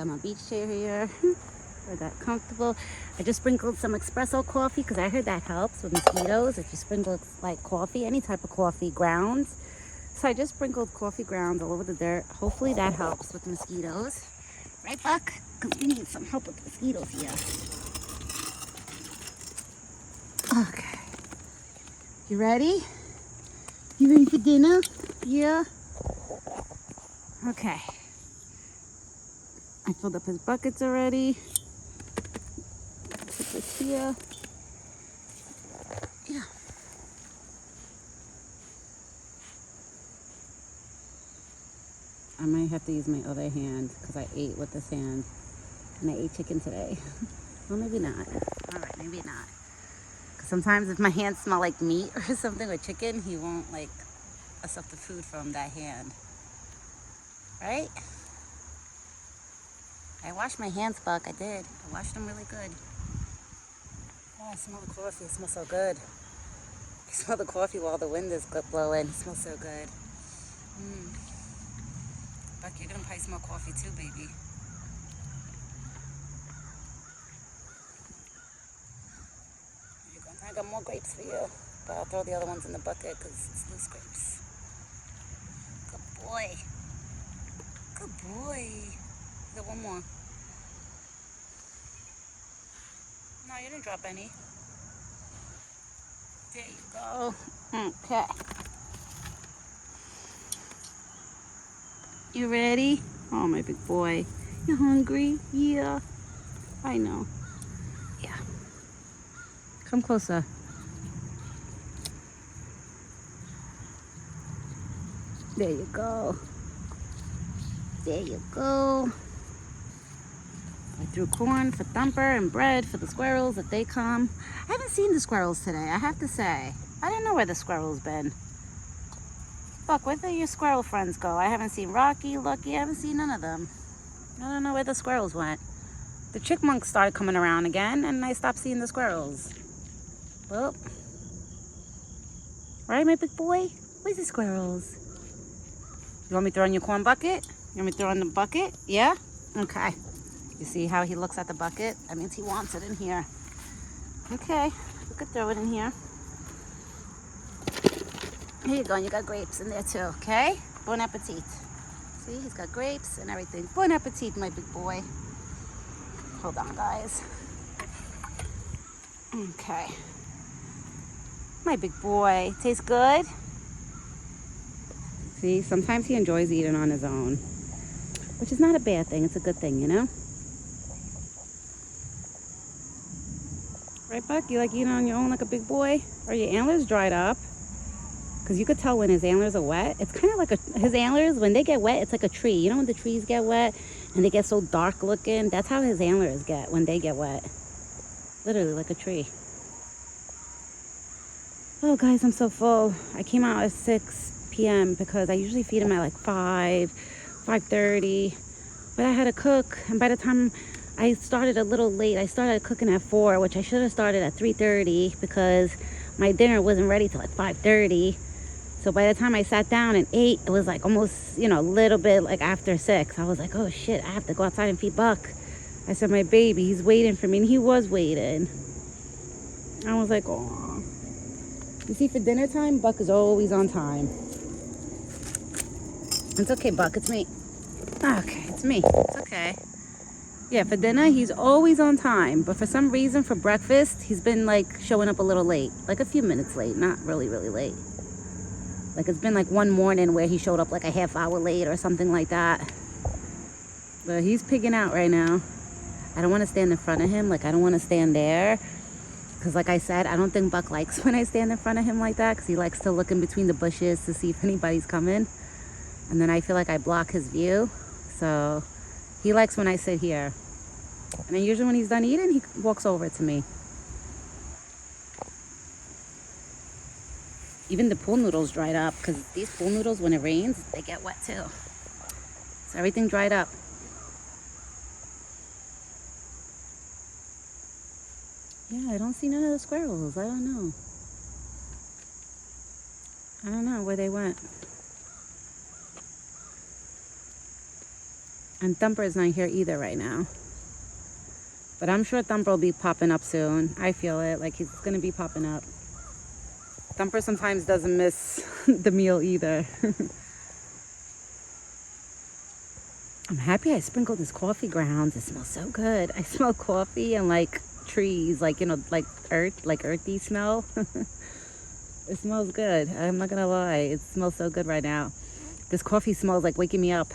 got my beach chair here. I got comfortable. I just sprinkled some espresso coffee because I heard that helps with mosquitoes. If you sprinkle like coffee, any type of coffee grounds. So I just sprinkled coffee grounds all over the dirt. Hopefully that helps with the mosquitoes. Right, Buck? Because we need some help with the mosquitoes here. Okay. You ready? You ready for dinner? Yeah? Okay. I filled up his buckets already. Put this here. Yeah. I might have to use my other hand because I ate with this hand. And I ate chicken today. Well, maybe not. All right, maybe not. Because sometimes if my hands smell like meat or something or chicken, he won't like accept the food from that hand. Right? I washed my hands, Buck. I did. I washed them really good. Oh, I smell the coffee. It smells so good. I smell the coffee while the wind is blowing. It smells so good. Buck, you're gonna probably smell coffee too, baby. I got more grapes for you, but I'll throw the other ones in the bucket because it's loose grapes. Good boy. Good boy. Got one more. No, you didn't drop any. There you go. Okay. You ready? Oh, my big boy. You hungry? Yeah. I know. Yeah. Come closer. There you go. There you go. I threw corn for Thumper and bread for the squirrels if they come. I haven't seen the squirrels today, I have to say. I didn't know where the squirrels been. Buck, where did your squirrel friends go? I haven't seen Rocky, Lucky, I haven't seen none of them. I don't know where the squirrels went. The chipmunks started coming around again and I stopped seeing the squirrels. Well, right, my big boy? Where's the squirrels? You want me to throw in your corn bucket? You want me to throw in the bucket? Yeah? Okay. You see how he looks at the bucket? That means he wants it in here. Okay, we could throw it in here. Here you go, and you got grapes in there too, okay? Bon appetit. See, he's got grapes and everything. Bon appetit, my big boy. Hold on, guys. Okay. My big boy. Tastes good? See, sometimes he enjoys eating on his own, which is not a bad thing. It's a good thing, you know? Right, Buck? You like eating on your own like a big boy? Are your antlers dried up? Because you could tell when his antlers are wet. It's kind of like his antlers, when they get wet, it's like a tree. You know when the trees get wet and they get so dark looking? That's how his antlers get when they get wet. Literally like a tree. Oh, guys, I'm so full. I came out at 6 p.m. because I usually feed him at like 5:30. But I had to cook, and by the time I started a little late, I started cooking at 4, which I should have started at 3:30 because my dinner wasn't ready till like 5:30. So by the time I sat down and ate, it was like almost, you know, a little bit like after 6. I was like, oh shit, I have to go outside and feed Buck. I said, my baby, he's waiting for me, and he was waiting. I was like, oh. You see, for dinner time, Buck is always on time. It's okay, Buck, it's me. Okay, it's me, it's okay. Yeah, for dinner, he's always on time. But for some reason, for breakfast, he's been like showing up a little late. Like a few minutes late, not really, really late. Like it's been like one morning where he showed up like a half hour late or something like that. But he's pigging out right now. I don't want to stand in front of him. Like I don't want to stand there. Because like I said, I don't think Buck likes when I stand in front of him like that. Because he likes to look in between the bushes to see if anybody's coming. And then I feel like I block his view. So he likes when I sit here. And then usually when he's done eating, he walks over to me. Even the pool noodles dried up because these pool noodles, when it rains, they get wet too. So everything dried up. Yeah, I don't see none of the squirrels. I don't know. I don't know where they went. And Thumper is not here either right now. But I'm sure Thumper will be popping up soon. I feel it, like he's gonna be popping up. Thumper sometimes doesn't miss the meal either. I'm happy I sprinkled this coffee grounds. It smells so good. I smell coffee and like trees, like, you know, like earth, like earthy smell. It smells good. I'm not gonna lie. It smells so good right now. This coffee smells like waking me up.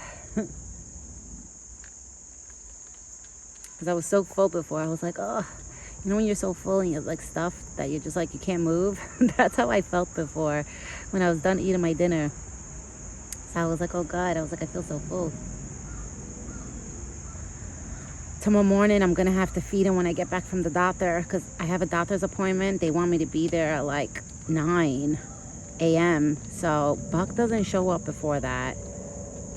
Because I was so full before. I was like, oh, you know when you're so full and you're like stuffed that you're just like, you can't move? That's how I felt before when I was done eating my dinner. So I was like, oh God, I was like, I feel so full. Tomorrow morning, I'm going to have to feed him when I get back from the doctor because I have a doctor's appointment. They want me to be there at like 9 a.m. So Buck doesn't show up before that.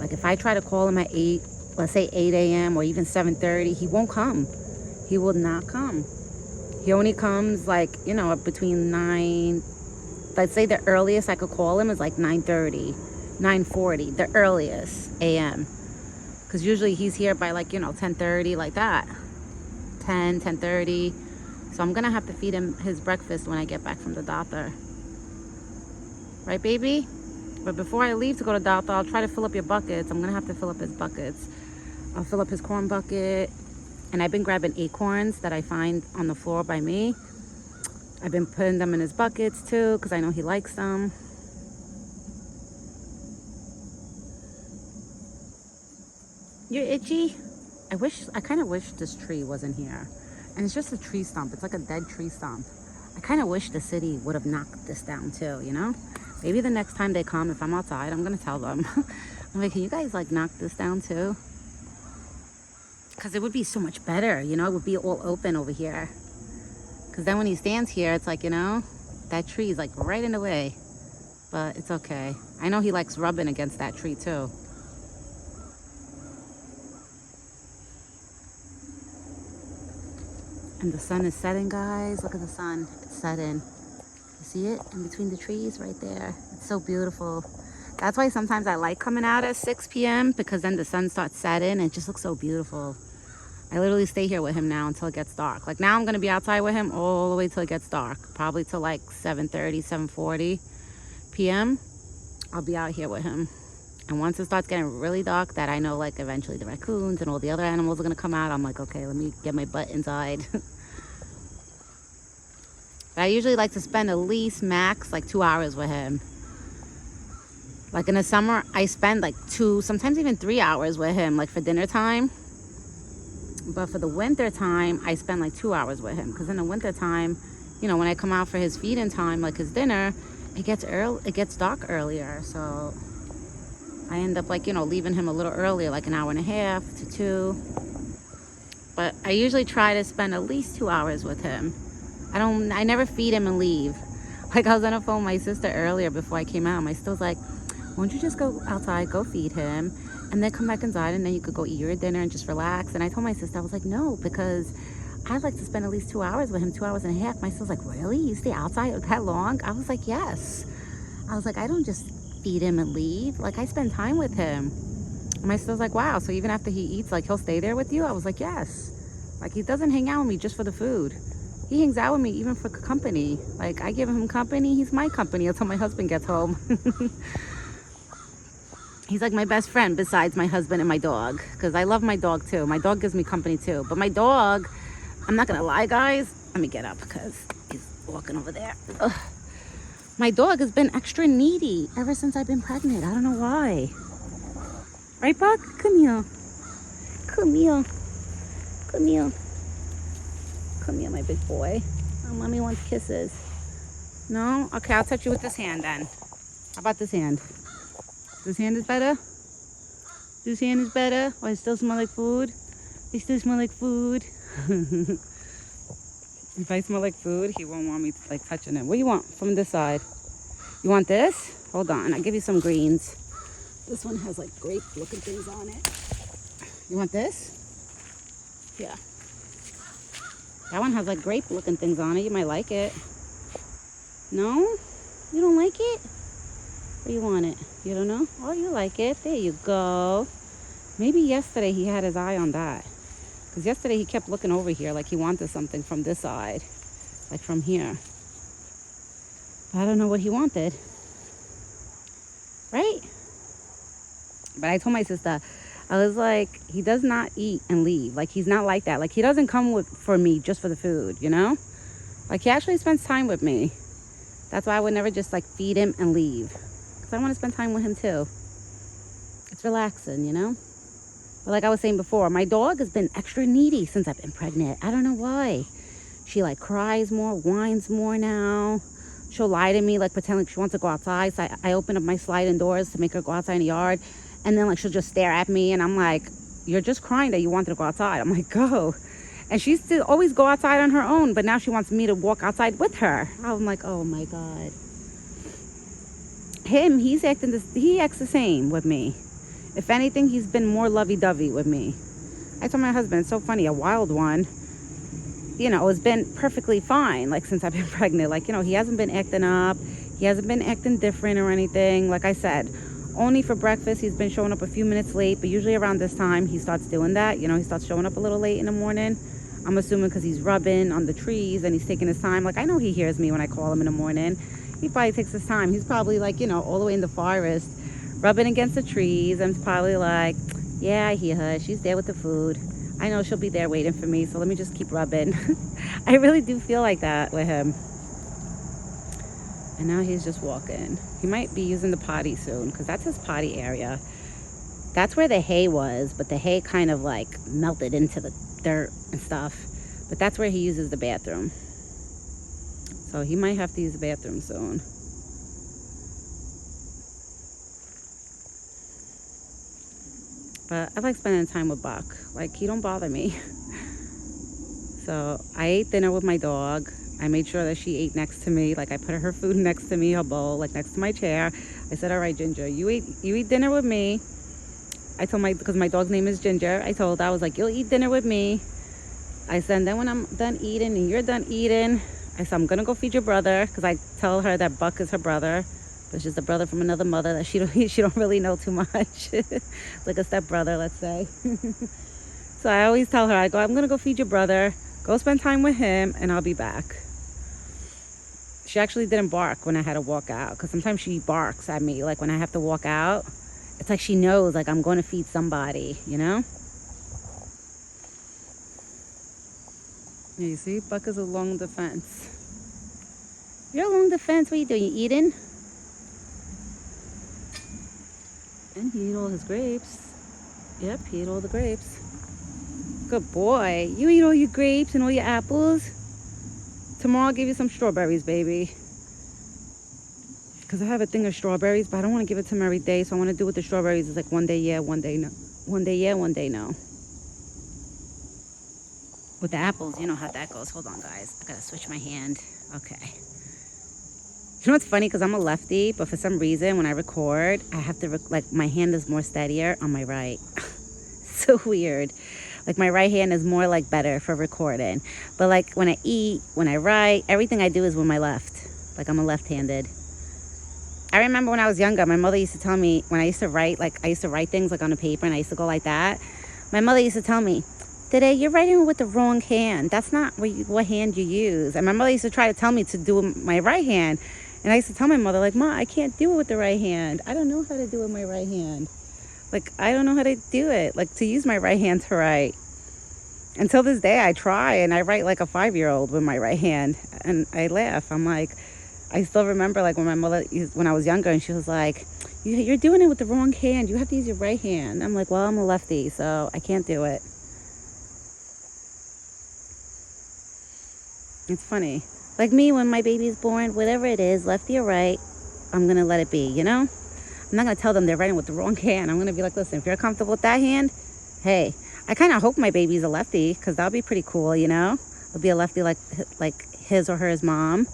Like if I try to call him at 8, let's say 8 a.m. or even 7:30, he won't come. He will not come. He only comes like, you know, between 9, let's say the earliest I could call him is like 9:30, 9:40, the earliest a.m. Because usually he's here by like, you know, 10:30, like that. 10:30. So I'm going to have to feed him his breakfast when I get back from the doctor. Right, baby? But before I leave to go to the doctor, I'll try to fill up your buckets. I'm going to have to fill up his buckets. I'll fill up his corn bucket. And I've been grabbing acorns that I find on the floor by me. I've been putting them in his buckets too because I know he likes them. You're itchy? I kind of wish this tree wasn't here. And it's just a tree stump. It's like a dead tree stump. I kind of wish the city would have knocked this down too, you know? Maybe the next time they come, if I'm outside, I'm going to tell them. I'm like, can you guys like knock this down too? Because it would be so much better, you know? It would be all open over here. Because then when he stands here, it's like, you know, that tree is like right in the way. But it's okay. I know he likes rubbing against that tree too. And the sun is setting, guys. Look at the sun. It's setting. You see it in between the trees right there? It's so beautiful. That's why sometimes I like coming out at 6 p.m. because then the sun starts setting and it just looks so beautiful. I literally stay here with him now until it gets dark. Like now I'm going to be outside with him all the way till it gets dark. Probably till like 7:30, 7:40 p.m. I'll be out here with him. And once it starts getting really dark, that I know like eventually the raccoons and all the other animals are going to come out. I'm like, okay, let me get my butt inside. But I usually like to spend at least max like 2 hours with him. Like in the summer, I spend like 2, sometimes even 3 hours with him, like for dinner time. But for the winter time, I spend like 2 hours with him. Because in the winter time, you know, when I come out for his feeding time, like his dinner, it gets dark earlier. So I end up like, you know, leaving him a little earlier, like an hour and a half to 2. But I usually try to spend at least 2 hours with him. I never feed him and leave. Like I was on the phone with my sister earlier before I came out. My sister's like, won't you just go outside, go feed him, and then come back inside and then you could go eat your dinner and just relax. And I told my sister, I was like, no, because I'd like to spend at least 2 hours with him, 2 hours and a half. My sister's like, really? You stay outside that long? I was like, yes. I was like, I don't just feed him and leave. Like I spend time with him. And my sister's like, wow, so even after he eats, like he'll stay there with you? I was like, yes. Like he doesn't hang out with me just for the food. He hangs out with me even for company. Like I give him company, he's my company until my husband gets home. He's like my best friend besides my husband and my dog. Because I love my dog too. My dog gives me company too. But my dog, I'm not going to lie, guys. Let me get up because he's walking over there. Ugh. My dog has been extra needy ever since I've been pregnant. I don't know why. Right, Buck? Come here. Come here. Come here. Come here, my big boy. Oh, mommy wants kisses. No? Okay, I'll touch you with this hand then. How about this hand? This hand is better? This hand is better? Oh, it still smell like food? It still smell like food? If I smell like food, he won't want me like touching it. What do you want from this side? You want this? Hold on, I'll give you some greens. This one has like grape looking things on it. You want this? Yeah. That one has like grape looking things on it. You might like it. No? You don't like it? Or you want it? You don't know? Oh, you like it. There you go. Maybe yesterday he had his eye on that. Because yesterday he kept looking over here like he wanted something from this side. Like from here. But I don't know what he wanted. Right? But I told my sister, I was like, he does not eat and leave. Like, he's not like that. Like, he doesn't come for me just for the food, you know? Like, he actually spends time with me. That's why I would never just, like, feed him and leave. Because I want to spend time with him, too. It's relaxing, you know? But like I was saying before, my dog has been extra needy since I've been pregnant. I don't know why. She, like, cries more, whines more now. She'll lie to me, like, pretend like she wants to go outside. So I open up my sliding doors to make her go outside in the yard. And then, like, she'll just stare at me. And I'm like, you're just crying that you wanted to go outside. I'm like, go. And she used to always go outside on her own. But now she wants me to walk outside with her. I'm like, oh, my God. He acts the same with me. If anything, he's been more lovey-dovey with me. I told my husband, it's so funny, a wild one, you know, has been perfectly fine, like, since I've been pregnant. Like, you know, he hasn't been acting up. He hasn't been acting different or anything. Like I said, only for breakfast, he's been showing up a few minutes late. But usually around this time, he starts doing that. You know, he starts showing up a little late in the morning. I'm assuming because he's rubbing on the trees and he's taking his time. Like, I know he hears me when I call him in the morning. He probably takes his time. He's probably, like, you know, all the way in the forest, rubbing against the trees. And probably like, yeah, I hear her. She's there with the food. I know she'll be there waiting for me, so let me just keep rubbing. I really do feel like that with him. And now he's just walking. He might be using the potty soon, because that's his potty area. That's where the hay was, but the hay kind of like melted into the dirt and stuff. But that's where he uses the bathroom. So he might have to use the bathroom soon. But I like spending time with Buck. Like, he don't bother me. So I ate dinner with my dog. I made sure that she ate next to me. Like, I put her food next to me, her bowl, like next to my chair. I said, all right, Ginger, you eat dinner with me. I told because my dog's name is Ginger. I told her, I was like, you'll eat dinner with me. I said, then when I'm done eating and you're done eating, I said, I'm going to go feed your brother. Because I tell her that Buck is her brother. But she's a brother from another mother that she don't really know too much. Like a stepbrother, let's say. So I always tell her, I go, I'm going to go feed your brother. Go spend time with him, and I'll be back. She actually didn't bark when I had to walk out. Because sometimes she barks at me. Like when I have to walk out, it's like she knows, like, I'm going to feed somebody, you know? Yeah, you see? Buck is along the fence. You're along the fence. What are you doing? You eating? And he ate all his grapes. Yep, he ate all the grapes. Good boy. You eat all your grapes and all your apples. Tomorrow I'll give you some strawberries, baby. Because I have a thing of strawberries, but I don't want to give it to him every day. So I want to do with the strawberries. It's like one day yeah, one day no. One day yeah, one day no. With the apples, you know how that goes. Hold on, guys. I gotta switch my hand. Okay. You know what's funny? Because I'm a lefty, but for some reason, when I record, I have to, like, my hand is more steadier on my right. So weird. Like, my right hand is more, like, better for recording. But, like, when I eat, when I write, everything I do is with my left. Like, I'm a left-handed. I remember when I was younger, my mother used to tell me, when I used to write, like, I used to write things, like, on a paper, and I used to go like that. My mother used to tell me, today you're writing with the wrong hand. That's not what hand you use. And my mother used to try to tell me to do my right hand. And I used to tell my mother, like, Ma, I can't do it with the right hand. I don't know how to do it with my right hand. Like, I don't know how to do it. Like, to use my right hand to write. Until this day, I try, and I write like a 5-year-old with my right hand. And I laugh. I'm like, I still remember, like, when my mother, when I was younger, and she was like, you're doing it with the wrong hand. You have to use your right hand. I'm like, well, I'm a lefty, so I can't do it. It's funny. Like me, when my baby's born, whatever it is, lefty or right, I'm going to let it be, you know? I'm not going to tell them they're writing with the wrong hand. I'm going to be like, listen, if you're comfortable with that hand, hey. I kind of hope my baby's a lefty, because that would be pretty cool, you know? It'll be a lefty like his or her mom.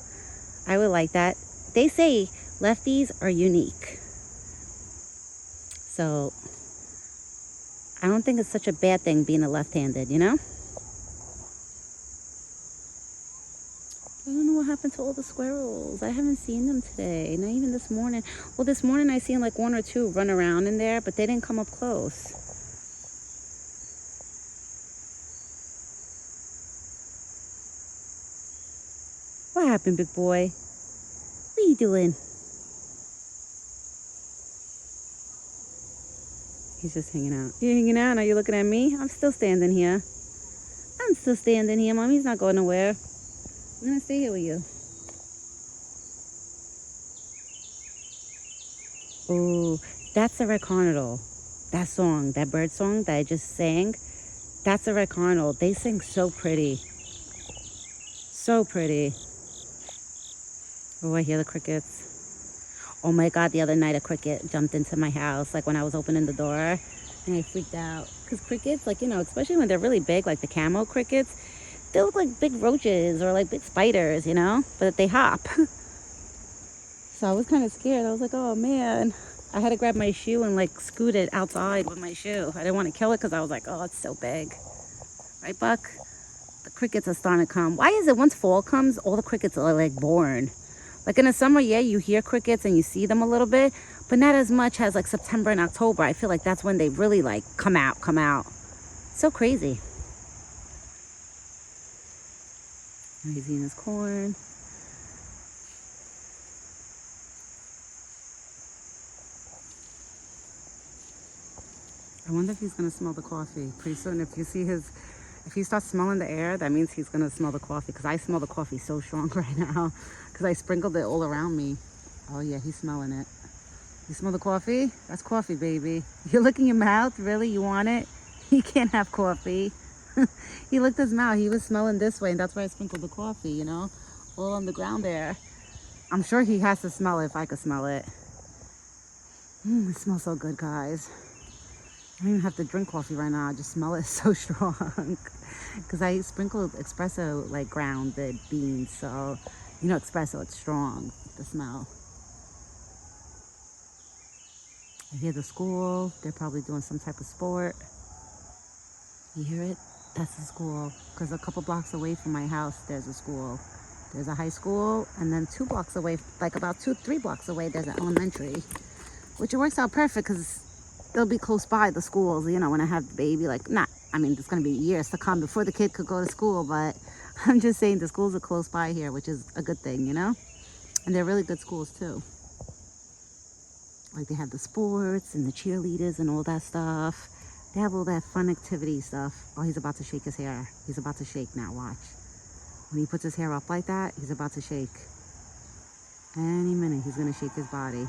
I would like that. They say lefties are unique. So I don't think it's such a bad thing being a left-handed, you know? I don't know what happened to all the squirrels. I haven't seen them today. Not even this morning. Well, this morning I seen like 1 or 2 run around in there, but they didn't come up close. What happened, big boy? What are you doing? He's just hanging out. You hanging out? Are you looking at me? I'm still standing here. I'm still standing here, Mommy's not going nowhere. I'm gonna stay here with you. Oh, that's a red cardinal. That song, that bird song that I just sang, that's a red cardinal. They sing so pretty. So pretty. Oh, I hear the crickets. Oh my God, the other night a cricket jumped into my house, like when I was opening the door, and I freaked out. Because crickets, like, you know, especially when they're really big, like the camo crickets, they look like big roaches or like big spiders, you know, but they hop. So I was kind of scared. I was like, oh man. I had to grab my shoe and like scoot it outside with my shoe. I didn't want to kill it because I was like, oh, it's so big. Right, Buck? The crickets are starting to come. Why is it once fall comes, all the crickets are like born? Like in the summer, yeah, you hear crickets and you see them a little bit, but not as much as like September and October. I feel like that's when they really like come out. So crazy. He's eating his corn. I wonder if he's gonna smell the coffee pretty soon. If he starts smelling the air, that means he's gonna smell the coffee, because I smell the coffee so strong right now because I sprinkled it all around me. Oh yeah, he's smelling it. You smell the coffee? That's coffee, baby. You licking your mouth? Really? You want it? He can't have coffee. He licked his mouth. He was smelling this way, and that's why I sprinkled the coffee, you know, all on the ground there. I'm sure he has to smell it if I could smell it. It smells so good, guys. I don't even have to drink coffee right now. I just smell it so strong. Because I sprinkled espresso, like grounded beans. So, you know, espresso, it's strong, the smell. I hear the school. They're probably doing some type of sport. You hear it? That's the school. Because a couple blocks away from my house, there's a school. There's a high school. And then 2 blocks away, like about 3 blocks away, there's an elementary. Which it works out perfect because they'll be close by, the schools, you know, when I have the baby. Like, I mean, it's going to be years to come before the kid could go to school, but I'm just saying the schools are close by here, which is a good thing, you know? And they're really good schools, too. Like, they have the sports and the cheerleaders and all that stuff. They have all that fun activity stuff. Oh, he's about to shake his hair. He's about to shake now, watch. When he puts his hair up like that, he's about to shake. Any minute, he's going to shake his body.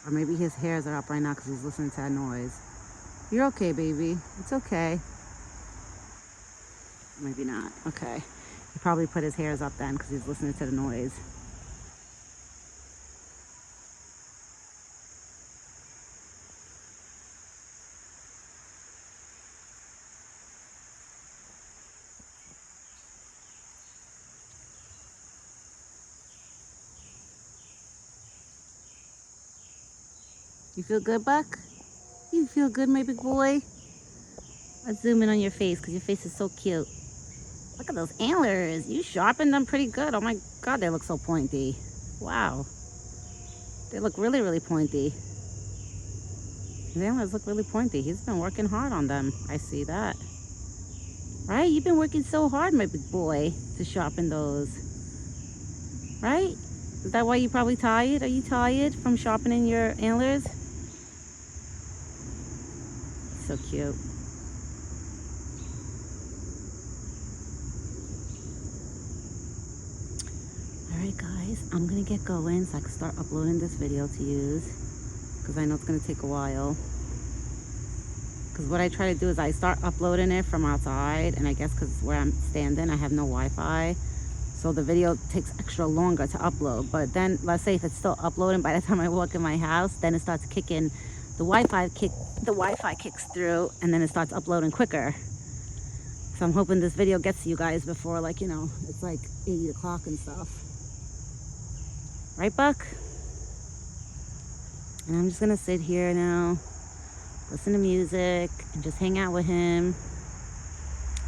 Or maybe his hairs are up right now because he's listening to that noise. You're okay, baby. It's okay. Maybe not. Okay. He probably put his hairs up then because he's listening to the noise. You feel good, Buck? You feel good, my big boy? Let's zoom in on your face because your face is so cute. Look at those antlers. You sharpened them pretty good. Oh my God, they look so pointy. Wow. They look really, really pointy. His antlers look really pointy. He's been working hard on them. I see that. Right? You've been working so hard, my big boy, to sharpen those. Right? Is that why you're probably tired? Are you tired from sharpening your antlers? So cute. Alright guys, I'm gonna get going so I can start uploading this video to use, because I know it's gonna take a while. Because what I try to do is I start uploading it from outside, and I guess because where I'm standing I have no Wi-Fi, so the video takes extra longer to upload. But then let's say if it's still uploading by the time I walk in my house, then it starts kicking, the Wi-Fi kicks through, and then it starts uploading quicker. So I'm hoping this video gets to you guys before, like, you know, it's like 8 o'clock and stuff. Right, Buck? And I'm just gonna sit here now, listen to music, and just hang out with him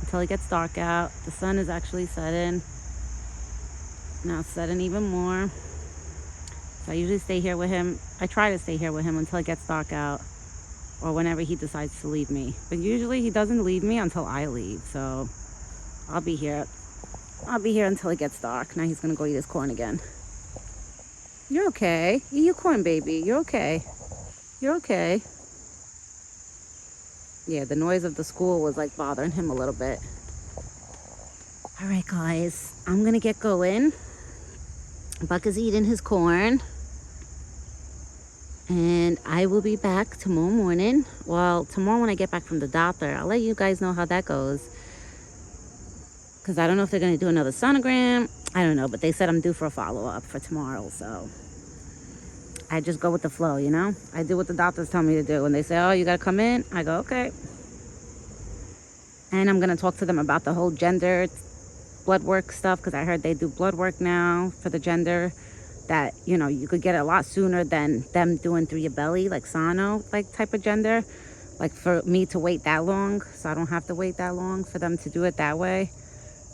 until it gets dark out. The sun is actually setting. Now it's setting even more. So I usually stay here with him. I try to stay here with him until it gets dark out, or whenever he decides to leave me. But usually he doesn't leave me until I leave, so I'll be here I'll be here until it gets dark. Now he's gonna go eat his corn again. You're okay. Eat your corn, baby. You're okay. You're okay. Yeah, the noise of the school was like bothering him a little bit. All right, guys, I'm gonna get going. Buck is eating his corn. And I will be back tomorrow morning. Well, tomorrow when I get back from the doctor, I'll let you guys know how that goes. Because I don't know if they're going to do another sonogram. I don't know, but they said I'm due for a follow-up for tomorrow. So I just go with the flow, you know? I do what the doctors tell me to do. When they say, oh, you got to come in, I go, okay. And I'm going to talk to them about the whole gender blood work stuff, because I heard they do blood work now for the gender. That, you know, you could get it a lot sooner than them doing through your belly, like sono, like type of gender. Like for me to wait that long, so I don't have to wait that long for them to do it that way.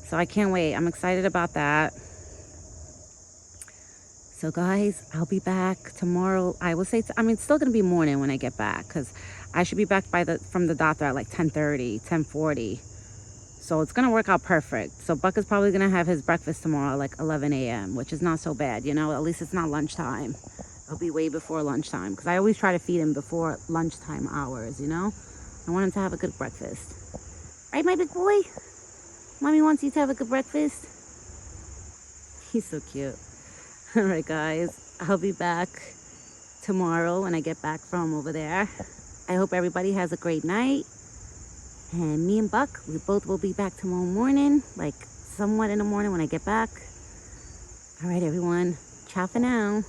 So I can't wait. I'm excited about that. So guys, I'll be back tomorrow. I will say, I mean, it's still gonna be morning when I get back, because I should be back from the doctor at like 10:30, 10:40. So it's gonna work out perfect. So Buck is probably gonna have his breakfast tomorrow at like 11 a.m., which is not so bad, you know? At least it's not lunchtime. It'll be way before lunchtime, because I always try to feed him before lunchtime hours, you know? I want him to have a good breakfast. Right, my big boy? Mommy wants you to have a good breakfast. He's so cute. All right, guys. I'll be back tomorrow when I get back from over there. I hope everybody has a great night. And me and Buck, we both will be back tomorrow morning, like somewhat in the morning when I get back. All right, everyone. Ciao for now.